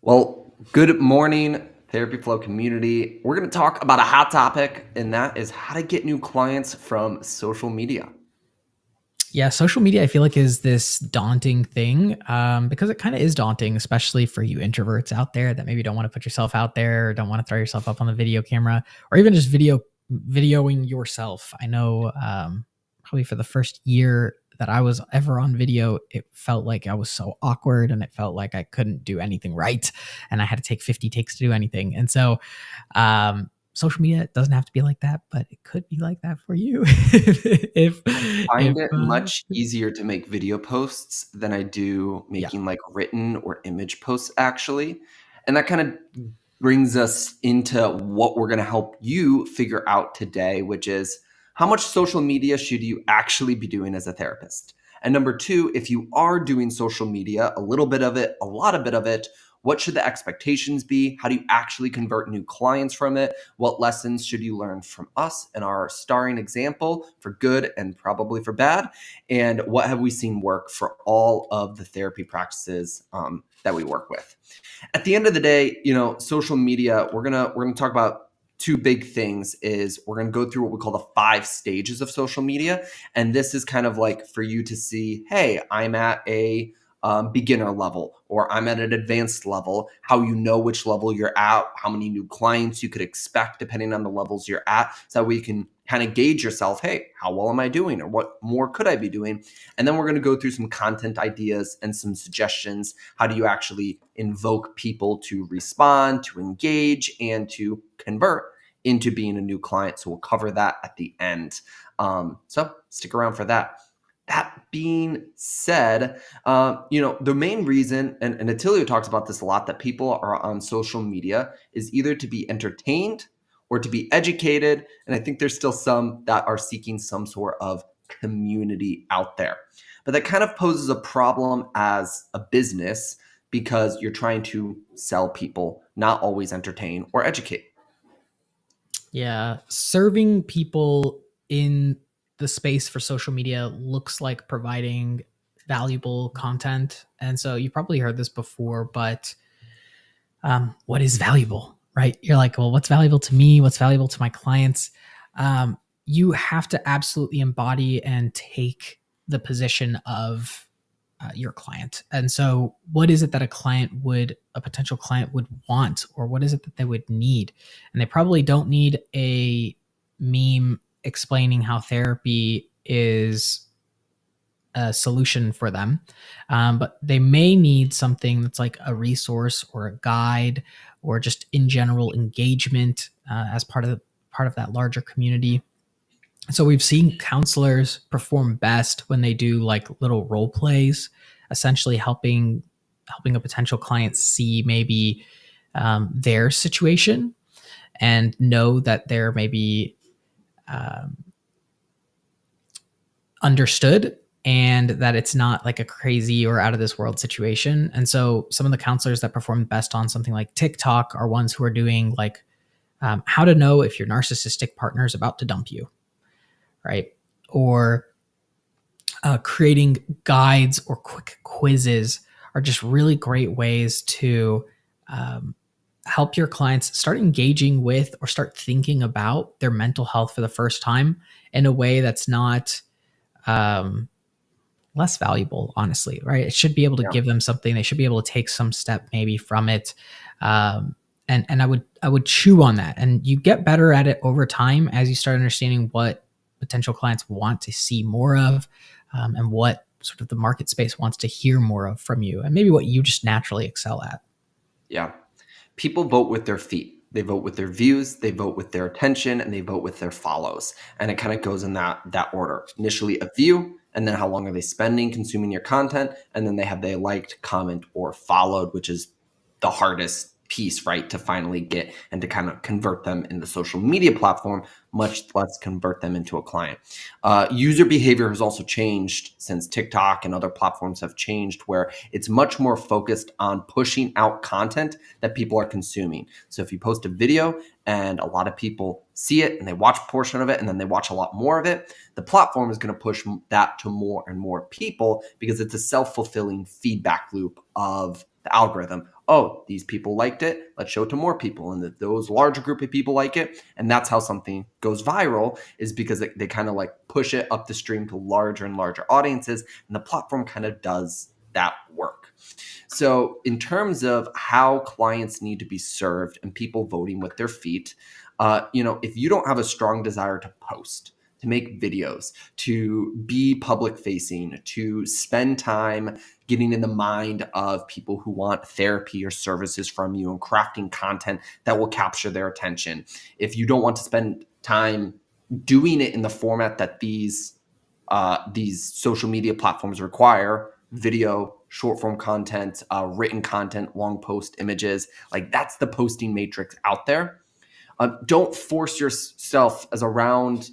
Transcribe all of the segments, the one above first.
Well, good morning, Therapy Flow community. We're going to talk about a hot topic, and that is how to get new clients from social media. Yeah, social media, I feel like is this daunting thing because it kind of is daunting, especially for you introverts out there that maybe don't want to put yourself out there, or don't want to throw yourself up on the video camera, or even just videoing yourself. I know probably for the first year that I was ever on video, it felt like I was so awkward and it felt like I couldn't do anything right, and I had to take 50 takes to do anything. And so social media doesn't have to be like that, but it could be like that for you. if Find if it much easier to make video posts than I do Yeah. making like written or image posts, actually. And that kind of brings us into what we're going to help you figure out today, which is how much social media should you actually be doing as a therapist? And number two, if you are doing social media, a little bit of it, a lot of bit of it, what should the expectations be? How do you actually convert new clients from it? What lessons should you learn from us and our starring example for good and probably for bad? And what have we seen work for all of the therapy practices that we work with? At the end of the day, social media, we're gonna talk about two big things. Is we're going to go through what we call the 5 stages of social media, and this is kind of like for you to see, hey, I'm at a beginner level or I'm at an advanced level, how you know which level you're at, how many new clients you could expect depending on the levels you're at, so we can kind of gauge yourself, hey, how well am I doing or what more could I be doing? And then we're going to go through some content ideas and some suggestions. How do you actually invoke people to respond, to engage, and to convert into being a new client? So we'll cover that at the end. So stick around for that. That being said, the main reason, and Attilio talks about this a lot, that people are on social media is either to be entertained or to be educated. And I think there's still some that are seeking some sort of community out there. But that kind of poses a problem as a business because you're trying to sell people, not always entertain or educate. Yeah, serving people in the space for social media looks like providing valuable content. And so you probably heard this before, but what is valuable, right? You're like, well, what's valuable to me? What's valuable to my clients? You have to absolutely embody and take the position of your client. And so, what is it that a potential client would want, or what is it that they would need? And they probably don't need a meme explaining how therapy is a solution for them, but they may need something that's like a resource or a guide, or just in general engagement as part of that larger community. So we've seen counselors perform best when they do like little role plays, essentially helping a potential client see maybe their situation and know that they're maybe um, understood, and that it's not like a crazy or out of this world situation. And so some of the counselors that perform best on something like TikTok are ones who are doing like how to know if your narcissistic partner is about to dump you, right? Or creating guides or quick quizzes are just really great ways to um, help your clients start engaging with or start thinking about their mental health for the first time in a way that's not um, less valuable, honestly, right? It should be able to Yeah. give them something. They should be able to take some step maybe from it. And I would chew on that. And you get better at it over time as you start understanding what potential clients want to see more of, and what sort of the market space wants to hear more of from you, and maybe what you just naturally excel at. Yeah. People vote with their feet. They vote with their views, they vote with their attention, and they vote with their follows. And it kind of goes in that order. Initially a view, and then how long are they spending consuming your content, and then they liked, comment, or followed, which is the hardest piece, right? To finally get and to kind of convert them in the social media platform, much less convert them into a client. User behavior has also changed since TikTok and other platforms have changed, where it's much more focused on pushing out content that people are consuming. So if you post a video and a lot of people see it and they watch a portion of it and then they watch a lot more of it, the platform is going to push that to more and more people because it's a self-fulfilling feedback loop of the algorithm. Oh, these people liked it. Let's show it to more people. And those larger group of people like it. And that's how something goes viral, is because they kind of like push it up the stream to larger and larger audiences. And the platform kind of does that work. So in terms of how clients need to be served and people voting with their feet, if you don't have a strong desire to post, to make videos, to be public facing, to spend time getting in the mind of people who want therapy or services from you and crafting content that will capture their attention. If you don't want to spend time doing it in the format that these social media platforms require, video, short form content, written content, long post images, like that's the posting matrix out there. Don't force yourself as a round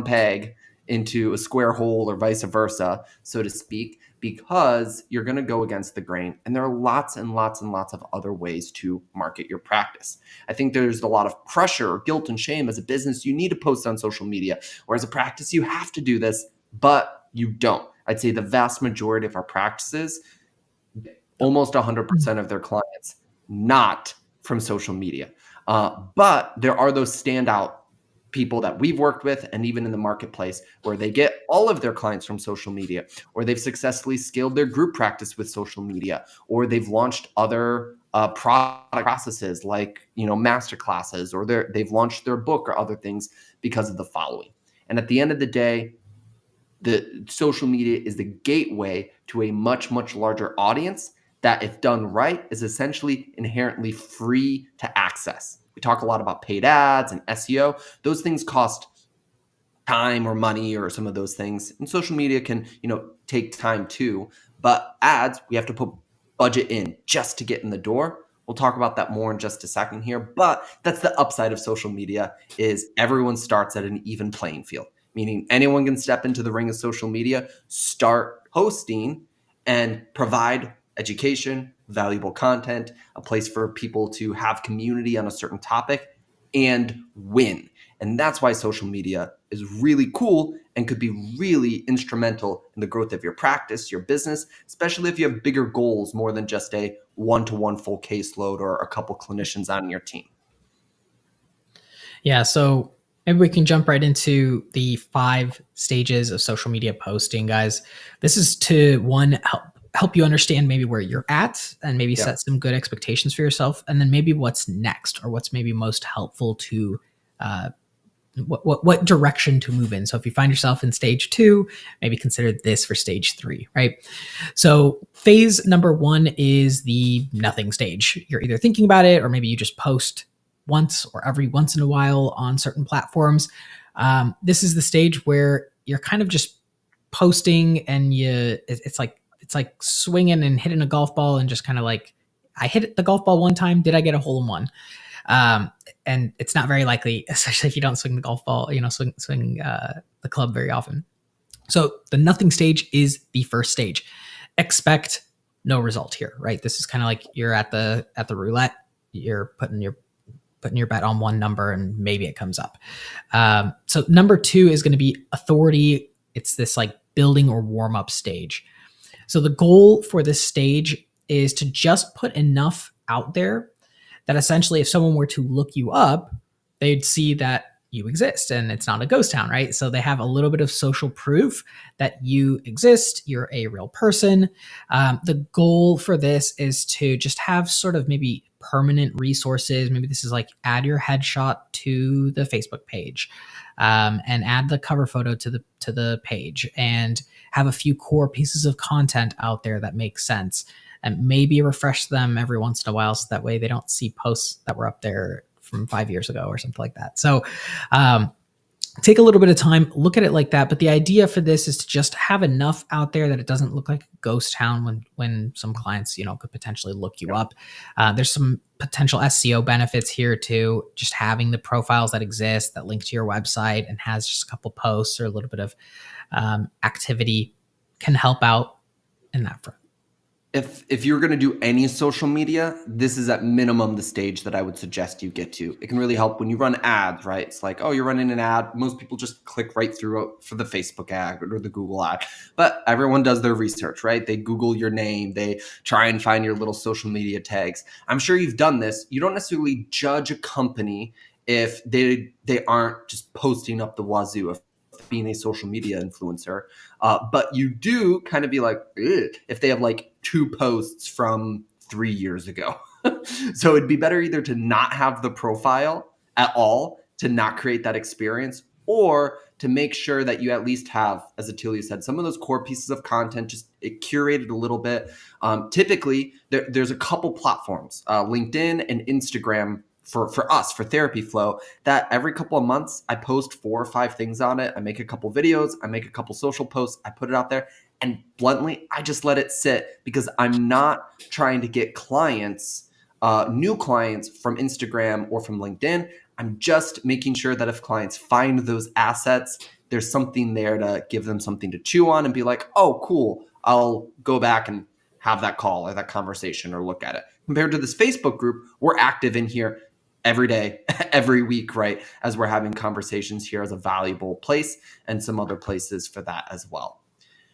peg into a square hole or vice versa, so to speak, because you're going to go against the grain. And there are lots and lots and lots of other ways to market your practice. I think there's a lot of pressure or guilt and shame as a business. You need to post on social media, or as a practice, you have to do this, but you don't. I'd say the vast majority of our practices, almost 100% of their clients, not from social media. But there are those standout people that we've worked with, and even in the marketplace, where they get all of their clients from social media, or they've successfully scaled their group practice with social media, or they've launched other product processes like master classes, or they've launched their book or other things because of the following. And at the end of the day, the social media is the gateway to a much, much larger audience that, if done right, is essentially inherently free to access. We talk a lot about paid ads and SEO. Those things cost time or money or some of those things. And social media can, take time too. But ads, we have to put budget in just to get in the door. We'll talk about that more in just a second here. But that's the upside of social media, is everyone starts at an even playing field, meaning anyone can step into the ring of social media, start posting, and provide education, valuable content, a place for people to have community on a certain topic, and win. And that's why social media is really cool and could be really instrumental in the growth of your practice, your business, especially if you have bigger goals more than just a one-to-one full caseload or a couple clinicians on your team. Yeah, so maybe we can jump right into the 5 stages of social media posting, guys. This is to help you understand maybe where you're at, and maybe set some good expectations for yourself, and then maybe what's next, or what's maybe most helpful to what direction to move in. So if you find yourself in stage 2, maybe consider this for stage 3, right? So phase number 1 is the nothing stage. You're either thinking about it, or maybe you just post once or every once in a while on certain platforms. This is the stage where you're kind of just posting, and it's like swinging and hitting a golf ball, and just kind of like, I hit the golf ball one time, did I get a hole in one? And it's not very likely, especially if you don't swing the golf ball, swing the club very often. So the nothing stage is the first stage. Expect no result here, right? This is kind of like you're at the roulette. You're putting your bet on one number, and maybe it comes up. So number 2 is going to be authority. It's this like building or warm up stage. So the goal for this stage is to just put enough out there that essentially, if someone were to look you up, they'd see that you exist and it's not a ghost town, right? So they have a little bit of social proof that you exist, you're a real person. The goal for this is to just have sort of maybe permanent resources. Maybe this is like, add your headshot to the Facebook page, and add the cover photo to the page, and have a few core pieces of content out there that make sense, and maybe refresh them every once in a while, so that way they don't see posts that were up there from 5 years ago or something like that. So take a little bit of time, look at it like that. But the idea for this is to just have enough out there that it doesn't look like a ghost town when some clients, could potentially look you up. There's some potential SEO benefits here too. Just having the profiles that exist that link to your website and has just a couple posts or a little bit of activity can help out in that front. If you're going to do any social media, this is at minimum the stage that I would suggest you get to. It can really help when you run ads, right? It's like, oh, you're running an ad. Most people just click right through it for the Facebook ad or the Google ad. But everyone does their research, right? They Google your name. They try and find your little social media tags. I'm sure you've done this. You don't necessarily judge a company if they aren't just posting up the wazoo of being a social media influencer. But you do kind of be like, ugh, if they have like 2 posts from 3 years ago. So it'd be better either to not have the profile at all, to not create that experience, or to make sure that you at least have, as Attilio said, some of those core pieces of content just curated a little bit. Typically, there's a couple platforms, LinkedIn and Instagram, for us, for Therapy Flow, that every couple of months I post 4 or 5 things on it. I make a couple videos, I make a couple social posts, I put it out there, and bluntly, I just let it sit because I'm not trying to get clients, new clients from Instagram or from LinkedIn. I'm just making sure that if clients find those assets, there's something there to give them something to chew on and be like, oh, cool, I'll go back and have that call or that conversation or look at it. Compared to this Facebook group, we're active in here every day, every week, right? As we're having conversations here as a valuable place, and some other places for that as well.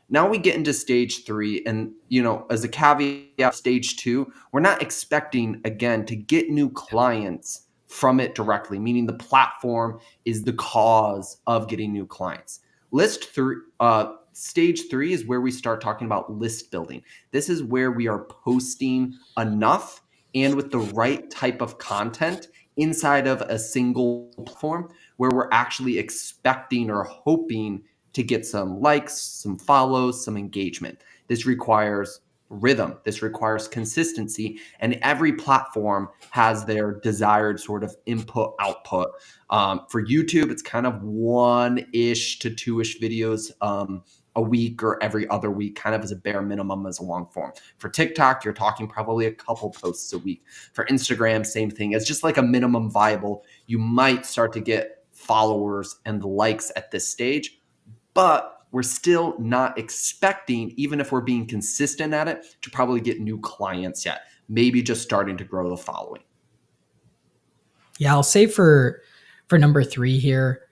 Now we get into stage 3, and as a caveat, stage 2, we're not expecting again to get new clients from it directly, meaning the platform is the cause of getting new clients. Stage 3 is where we start talking about list building. This is where we are posting enough and with the right type of content inside of a single platform, where we're actually expecting or hoping to get some likes, some follows, some engagement. This requires rhythm. This requires consistency. And every platform has their desired sort of input output. For YouTube, it's kind of 1-ish to 2-ish videos a week or every other week, kind of as a bare minimum as a long form. For TikTok, you're talking probably a couple posts a week. For Instagram, same thing. It's just like a minimum viable. You might start to get followers and likes at this stage, but we're still not expecting, even if we're being consistent at it, to probably get new clients yet. Maybe just starting to grow the following. Yeah, I'll say for number 3 here,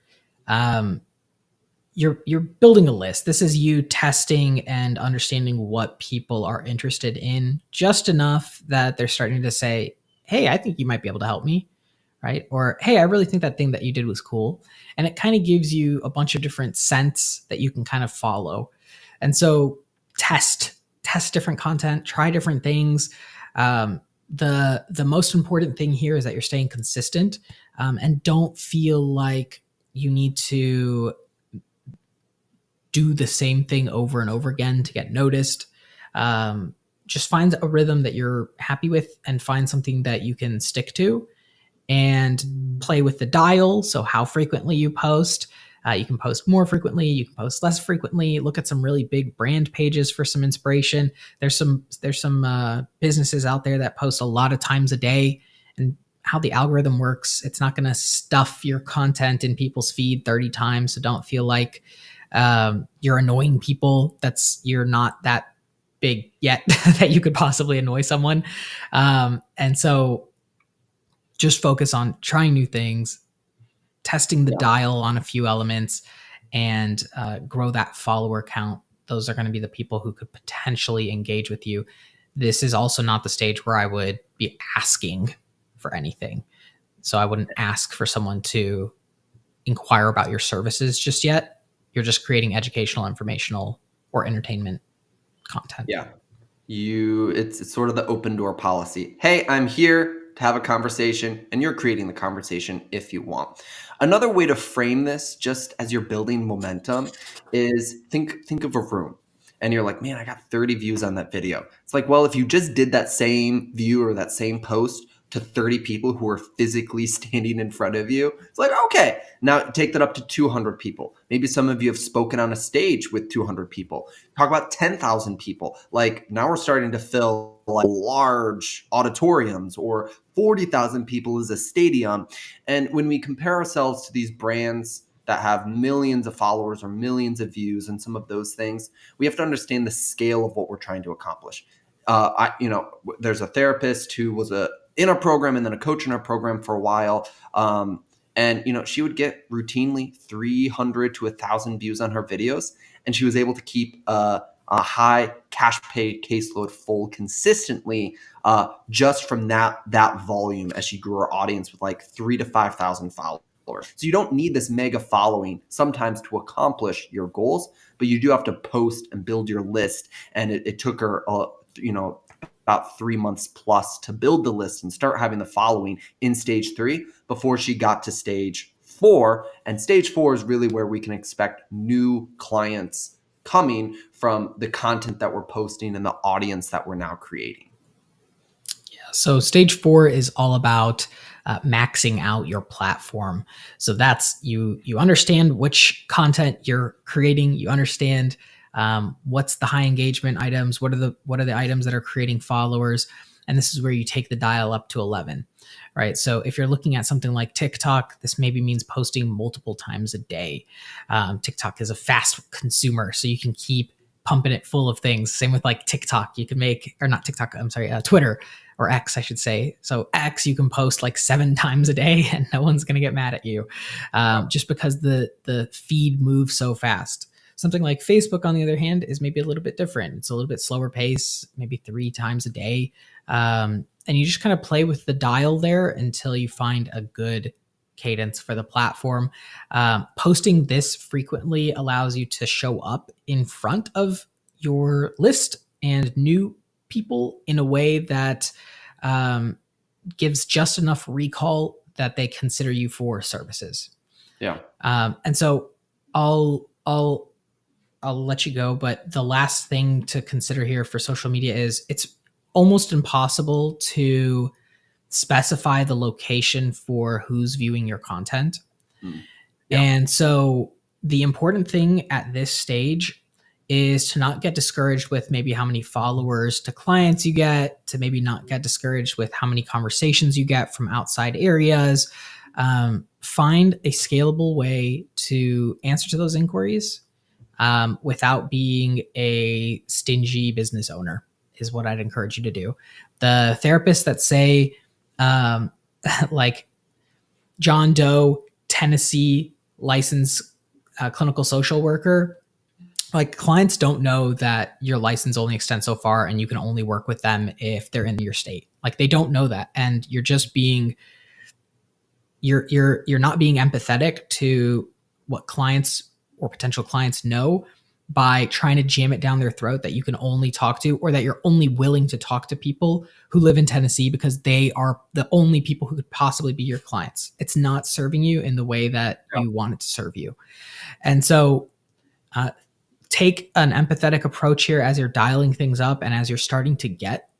you're building a list. This is you testing and understanding what people are interested in, just enough that they're starting to say, "Hey, I think you might be able to help me." Right? Or, "Hey, I really think that thing that you did was cool." And it kind of gives you a bunch of different scents that you can kind of follow. And so test different content, try different things. The most important thing here is that you're staying consistent, and don't feel like you need to do the same thing over and over again to get noticed. Just find a rhythm that you're happy with and find something that you can stick to, and play with the dial. So how frequently you post. You can post more frequently, you can post less frequently. Look at some really big brand pages for some inspiration. There's some businesses out there that post a lot of times a day, and how the algorithm works, it's not going to stuff your content in people's feed 30 times. So don't feel like you're annoying people. You're not that big yet that you could possibly annoy someone. And so just focus on trying new things, testing the dial on a few elements, and grow that follower count. Those are going to be the people who could potentially engage with you. This is also not the stage where I would be asking for anything. So I wouldn't ask for someone to inquire about your services just yet. You're just creating educational, informational, or entertainment content. Yeah. It's sort of the open door policy. Hey, I'm here to have a conversation, and you're creating the conversation if you want. Another way to frame this, just as you're building momentum, is think of a room, and you're like, man, I got 30 views on that video. It's like, well, if you just did that same view or that same post to 30 people who are physically standing in front of you, it's like, okay, now take that up to 200 people. Maybe some of you have spoken on a stage with 200 people. Talk about 10,000 people. Like, now we're starting to fill like large auditoriums, or 40,000 people is a stadium. And when we compare ourselves to these brands that have millions of followers or millions of views and some of those things, we have to understand the scale of what we're trying to accomplish. there's a therapist who was in a program and then a coach in our program for a while. And she would get routinely 300 to 1,000 views on her videos, and she was able to keep a high cash pay caseload full consistently, just from that volume, as she grew her audience with like 3,000 to 5,000 followers. So you don't need this mega following sometimes to accomplish your goals, but you do have to post and build your list. And it took her, about 3 months plus to build the list and start having the following in stage 3 before she got to stage 4. And stage 4 is really where we can expect new clients coming from the content that we're posting and the audience that we're now creating. So stage 4 is all about maxing out your platform. So that's you understand which content you're creating. You understand what's the high engagement items. What are the items that are creating followers? And this is where you take the dial up to 11, right? So if you're looking at something like TikTok, this maybe means posting multiple times a day. TikTok is a fast consumer, so you can keep pumping it full of things. Same with like TikTok, you can make, or not TikTok, I'm sorry, Twitter, or X, I should say. So X, you can post like 7 times a day and no one's going to get mad at you, just because the feed moves so fast. Something like Facebook, on the other hand, is maybe a little bit different. It's a little bit slower pace, maybe 3 times a day. And you just kind of play with the dial there until you find a good cadence for the platform. Posting this frequently allows you to show up in front of your list and new people in a way that gives just enough recall that they consider you for services. Yeah. And so I'll let you go, but the last thing to consider here for social media is it's almost impossible to specify the location for who's viewing your content. Yeah. And so the important thing at this stage is to not get discouraged with maybe how many followers to clients you get, to maybe not get discouraged with how many conversations you get from outside areas. Find a scalable way to answer to those inquiries without being a stingy business owner is what I'd encourage you to do. The therapists that say, like John Doe, Tennessee licensed clinical social worker, like clients don't know that your license only extends so far and you can only work with them if they're in your state. Like they don't know that. And you're just being, you're not being empathetic to what clients or potential clients know by trying to jam it down their throat that you can only talk to, or that you're only willing to talk to people who live in Tennessee because they are the only people who could possibly be your clients. It's not serving you in the way that you want it to serve you. And so take an empathetic approach here as you're dialing things up and as you're starting to get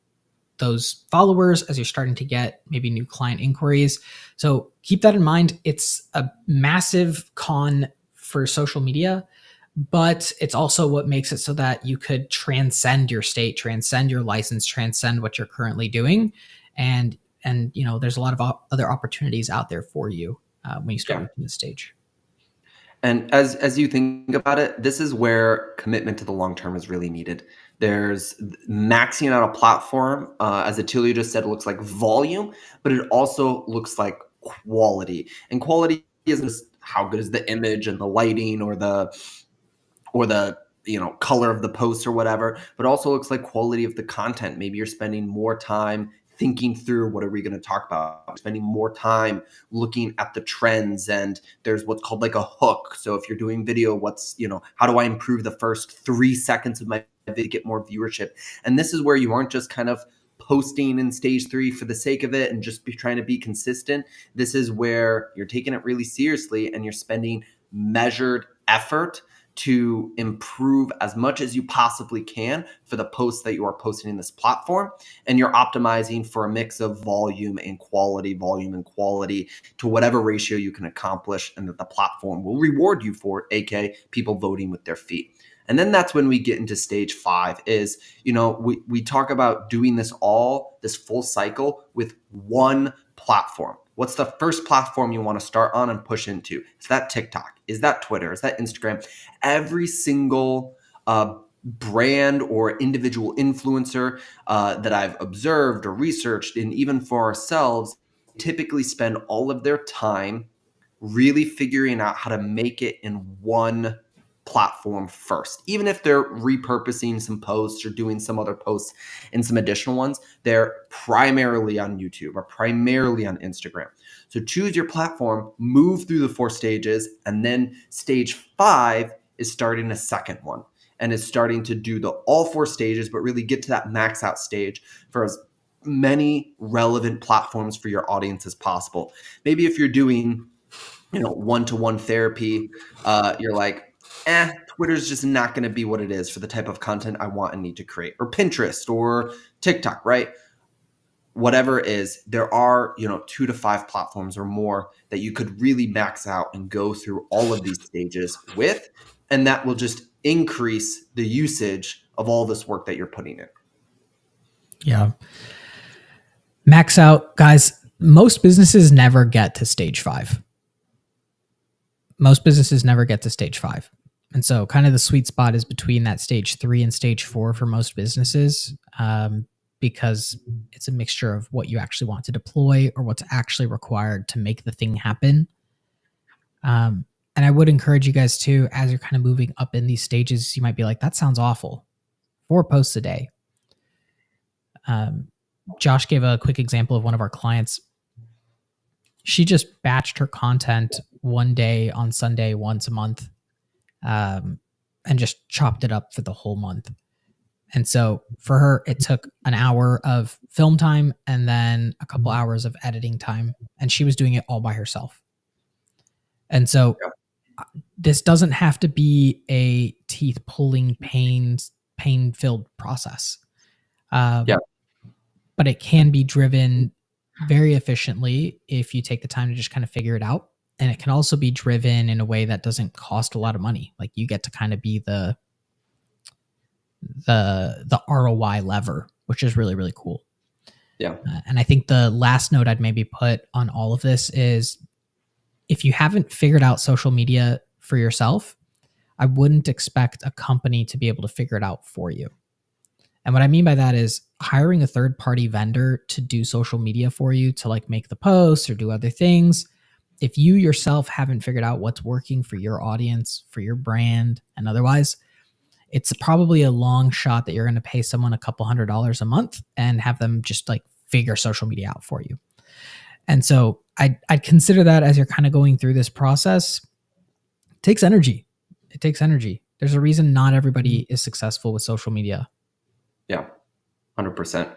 those followers, as you're starting to get maybe new client inquiries. So keep that in mind. It's a massive con for social media, but it's also what makes it so that you could transcend your state, transcend your license, transcend what you're currently doing. And there's a lot of other opportunities out there for you when you start reaching this stage. And as you think about it, this is where commitment to the long term is really needed. There's maxing out a platform, as Attilio just said, it looks like volume, but it also looks like quality. And quality isn't just how good is the image and the lighting or the color of the post or whatever, but also looks like quality of the content. Maybe you're spending more time thinking through what are we going to talk about, spending more time looking at the trends, and there's what's called like a hook. So if you're doing video, how do I improve the first 3 seconds of my video to get more viewership? And this is where you aren't just kind of posting in stage 3 for the sake of it and just trying to be consistent. This is where you're taking it really seriously and you're spending measured effort to improve as much as you possibly can for the posts that you are posting in this platform. And you're optimizing for a mix of volume and quality to whatever ratio you can accomplish, and that the platform will reward you for, aka people voting with their feet. And then that's when we get into stage 5 is, we talk about doing this full cycle with one platform. What's the first platform you want to start on and push into? Is that TikTok? Is that Twitter? Is that Instagram? Every single brand or individual influencer that I've observed or researched, and even for ourselves, typically spend all of their time really figuring out how to make it in one platform first. Even if they're repurposing some posts or doing some other posts and some additional ones, they're primarily on YouTube or primarily on Instagram. So choose your platform, move through the 4 stages, and then stage 5 is starting a second one and is starting to do the all 4 stages, but really get to that max out stage for as many relevant platforms for your audience as possible. Maybe if you're doing one-to-one therapy, you're like, Twitter's just not going to be what it is for the type of content I want and need to create, or Pinterest or TikTok, right? Whatever it is, there are 2 to 5 platforms or more that you could really max out and go through all of these stages with, and that will just increase the usage of all this work that you're putting in. Yeah. Max out, guys. Most businesses never get to stage 5. Most businesses never get to stage 5. And so kind of the sweet spot is between that stage 3 and stage 4 for most businesses, because it's a mixture of what you actually want to deploy or what's actually required to make the thing happen. And I would encourage you guys too, as you're kind of moving up in these stages, you might be like, that sounds awful. 4 posts a day. Josh gave a quick example of one of our clients. She just batched her content one day on Sunday once a month, and just chopped it up for the whole month. And so for her, it took an hour of film time and then a couple hours of editing time. And she was doing it all by herself. And so this doesn't have to be a teeth pulling, pain filled process. But it can be driven very efficiently if you take the time to just kind of figure it out. And it can also be driven in a way that doesn't cost a lot of money. Like you get to kind of be the ROI lever, which is really, really cool. Yeah. And I think the last note I'd maybe put on all of this is, if you haven't figured out social media for yourself, I wouldn't expect a company to be able to figure it out for you. And what I mean by that is hiring a third-party vendor to do social media for you, to like make the posts or do other things. If you yourself haven't figured out what's working for your audience, for your brand, and otherwise, it's probably a long shot that you're going to pay someone a couple $100s a month and have them just like figure social media out for you. And so I'd consider that as you're kind of going through this process. It takes energy. It takes energy. There's a reason not everybody is successful with social media. Yeah, 100%.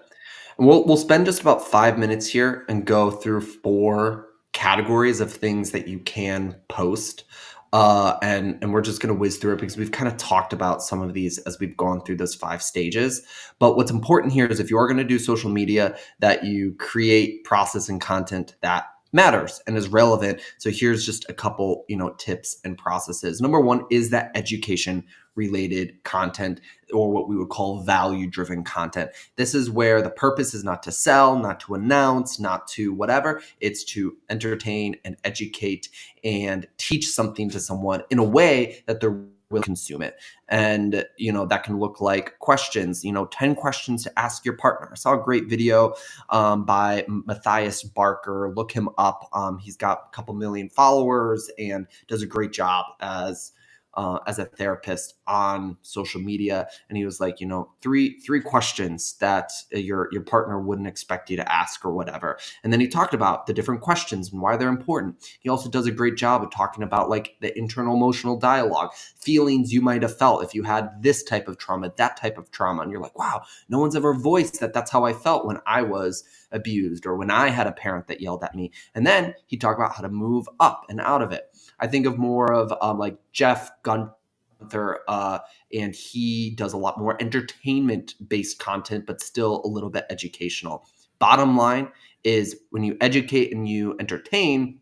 And we'll spend just about 5 minutes here and go through 4 categories of things that you can post. And we're just going to whiz through it because we've kind of talked about some of these as we've gone through those 5 stages. But what's important here is if you are going to do social media, that you create process and content that matters and is relevant. So here's just a couple, tips and processes. Number 1 is that education related content, or what we would call value driven content. This is where the purpose is not to sell, not to announce, not to whatever. It's to entertain and educate and teach something to someone in a way that they're will consume it. And that can look like questions, 10 questions to ask your partner. I saw a great video by Matthias Barker. Look him up. He's got a couple million followers and does a great job as a therapist on social media. And he was like, three questions that your partner wouldn't expect you to ask or whatever. And then he talked about the different questions and why they're important. He also does a great job of talking about like the internal emotional dialogue, feelings you might have felt if you had this type of trauma, that type of trauma. And you're like, wow, no one's ever voiced that that's how I felt when I was abused or when I had a parent that yelled at me. And then he talked about how to move up and out of it. I think of more of like Jeff Gunther, and he does a lot more entertainment-based content, but still a little bit educational. Bottom line is when you educate and you entertain,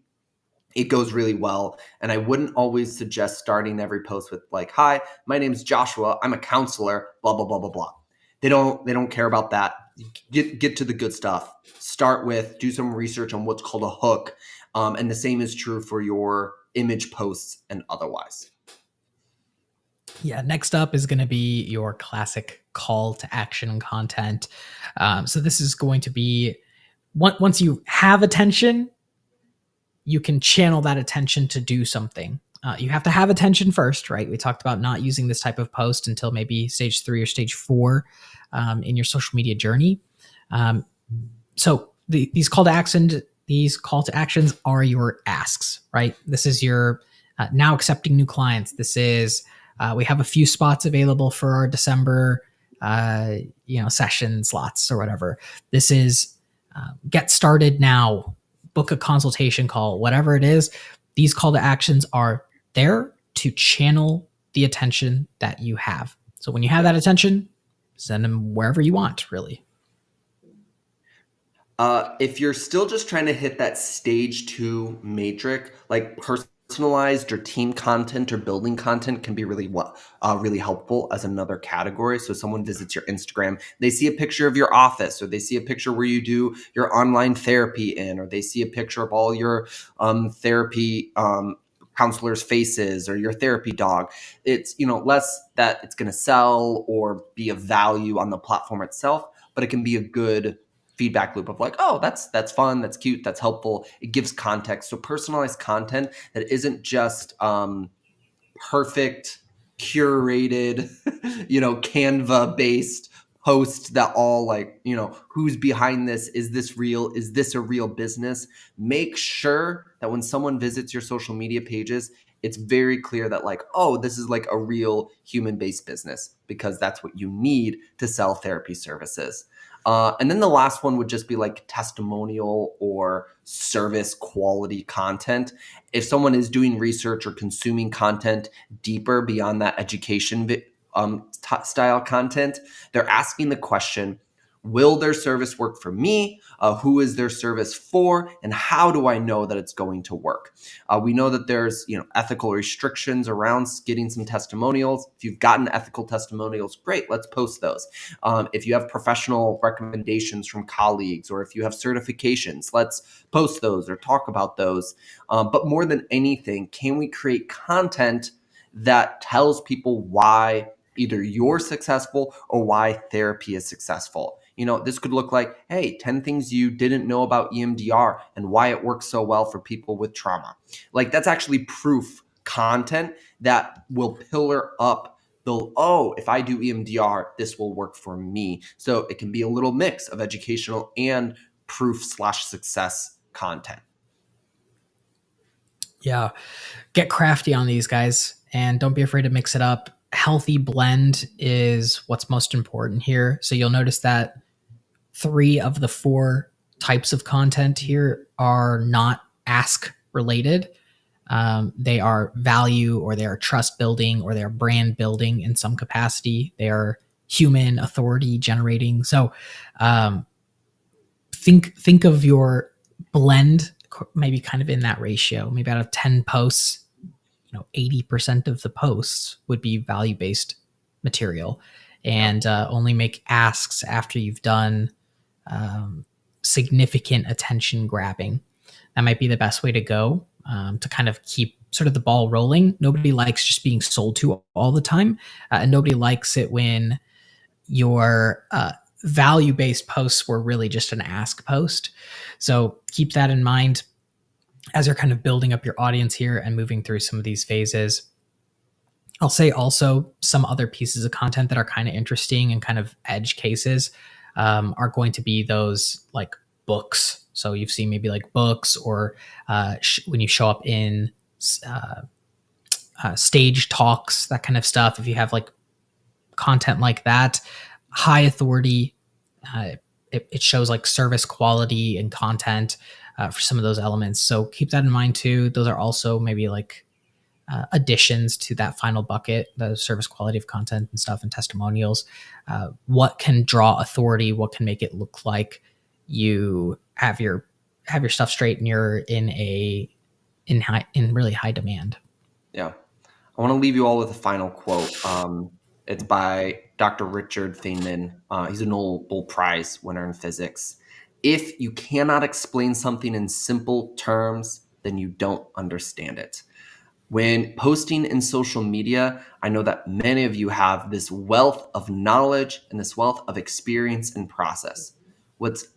it goes really well. And I wouldn't always suggest starting every post with like, hi, my name is Joshua. I'm a counselor, blah, blah, blah, blah, blah. They don't care about that. Get to the good stuff. Start with, do some research on what's called a hook. And the same is true for your image posts and otherwise. Yeah, next up is going to be your classic call to action content. So this is going to be once you have attention, you can channel that attention to do something. You have to have attention first, right? We talked about not using this type of post until maybe stage 3 or stage 4 in your social media journey. Um, so these call to actions are your asks, right? This is your now accepting new clients. This is we have a few spots available for our December session slots or whatever. This is get started now, book a consultation call, whatever it is. These call to actions are there to channel the attention that you have. So when you have Yeah. that attention, send them wherever you want, really. If you're still just trying to hit that stage 2 matrix, like personalized or team content or building content can be really helpful as another category. So someone visits your Instagram, they see a picture of your office, or they see a picture where you do your online therapy in, or they see a picture of all your therapy counselors' faces or your therapy dog. It's less that it's going to sell or be of value on the platform itself, but it can be a good feedback loop of like, oh, that's fun, that's cute, that's helpful. It gives context. So personalized content that isn't just perfect, curated, Canva based posts that all like, who's behind this? Is this real? Is this a real business? Make sure that when someone visits your social media pages, it's very clear that like, oh, this is like a real human based business, because that's what you need to sell therapy services. And then the last one would just be like testimonial or service quality content. If someone is doing research or consuming content deeper beyond that education style content, they're asking the question, will their service work for me? Who is their service for? And how do I know that it's going to work? We know that there's ethical restrictions around getting some testimonials. If you've gotten ethical testimonials, great, let's post those. If you have professional recommendations from colleagues, or if you have certifications, let's post those or talk about those. But more than anything, can we create content that tells people why either you're successful or why therapy is successful? This could look like, hey, 10 things you didn't know about EMDR and why it works so well for people with trauma. Like, that's actually proof content that will pillar up if I do EMDR, this will work for me. So it can be a little mix of educational and proof/success content. Yeah. Get crafty on these guys and don't be afraid to mix it up. Healthy blend is what's most important here. So you'll notice that 3 of the 4 types of content here are not ask related. They are value, or they are trust building, or they are brand building in some capacity. They are human authority generating. So think of your blend maybe kind of in that ratio. Maybe out of 10 posts, 80% of the posts would be value based material, and only make asks after you've done significant attention grabbing. That might be the best way to go, to kind of keep sort of the ball rolling. Nobody likes just being sold to all the time, and nobody likes it when your value based posts were really just an ask post. So keep that in mind as you're kind of building up your audience here and moving through some of these phases. I'll say also some other pieces of content that are kind of interesting and kind of edge cases are going to be those like books. So you've seen maybe like books, or when you show up in uh, stage talks, that kind of stuff. If you have like content like that, high authority, it shows like service quality and content for some of those elements. So keep that in mind too. Those are also maybe like additions to that final bucket, the service quality of content and stuff, and testimonials. What can draw authority? What can make it look like you have your stuff straight and you're in really high demand? Yeah. I want to leave you all with a final quote. It's by Dr. Richard Feynman. He's a Nobel Prize winner in physics. If you cannot explain something in simple terms, then you don't understand it. When posting in social media, I know that many of you have this wealth of knowledge and this wealth of experience and process. What's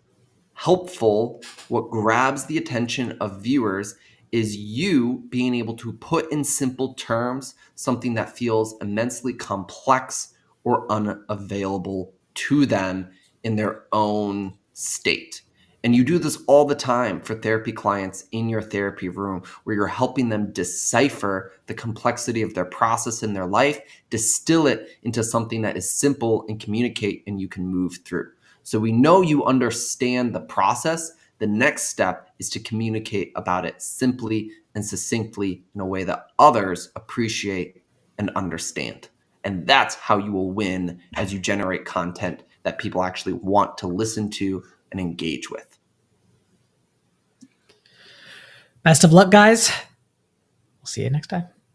helpful, what grabs the attention of viewers is you being able to put in simple terms something that feels immensely complex or unavailable to them in their own state. And you do this all the time for therapy clients in your therapy room, where you're helping them decipher the complexity of their process in their life, distill it into something that is simple and communicate and you can move through. So we know you understand the process. The next step is to communicate about it simply and succinctly in a way that others appreciate and understand. And that's how you will win as you generate content that people actually want to listen to and engage with. Best of luck, guys. We'll see you next time.